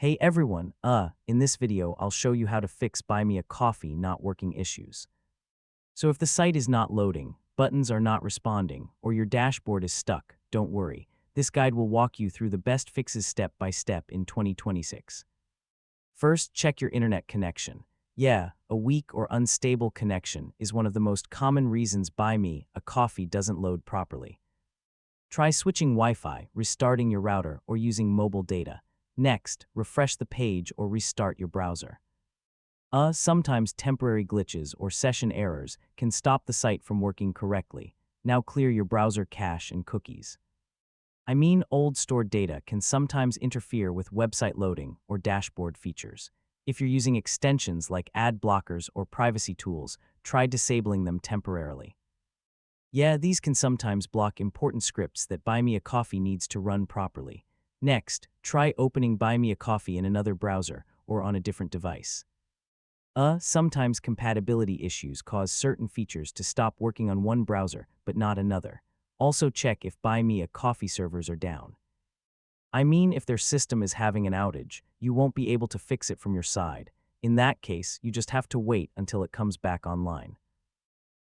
Hey everyone, in this video I'll show you how to fix Buy Me a Coffee not working issues. So if the site is not loading, buttons are not responding, or your dashboard is stuck, don't worry. This guide will walk you through the best fixes step by step in 2026. First, check your internet connection. Yeah, a weak or unstable connection is one of the most common reasons Buy Me a Coffee doesn't load properly. Try switching Wi-Fi, restarting your router, or using mobile data. Next, refresh the page or restart your browser. Sometimes temporary glitches or session errors can stop the site from working correctly. Now clear your browser cache and cookies. Old stored data can sometimes interfere with website loading or dashboard features. If you're using extensions like ad blockers or privacy tools, try disabling them temporarily. Yeah, these can sometimes block important scripts that Buy Me a Coffee needs to run properly. Next, try opening Buy Me a Coffee in another browser or on a different device. Sometimes compatibility issues cause certain features to stop working on one browser but not another. Also check if Buy Me a Coffee servers are down. If their system is having an outage, you won't be able to fix it from your side. In that case, you just have to wait until it comes back online.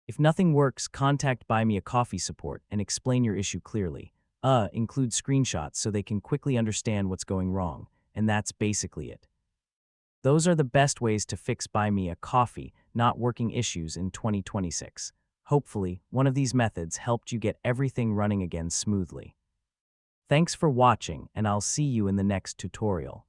If nothing works, contact Buy Me a Coffee support and explain your issue clearly. Include screenshots so they can quickly understand what's going wrong, and that's basically it. Those are the best ways to fix Buy Me a Coffee not working issues in 2026. Hopefully, one of these methods helped you get everything running again smoothly. Thanks for watching, and I'll see you in the next tutorial.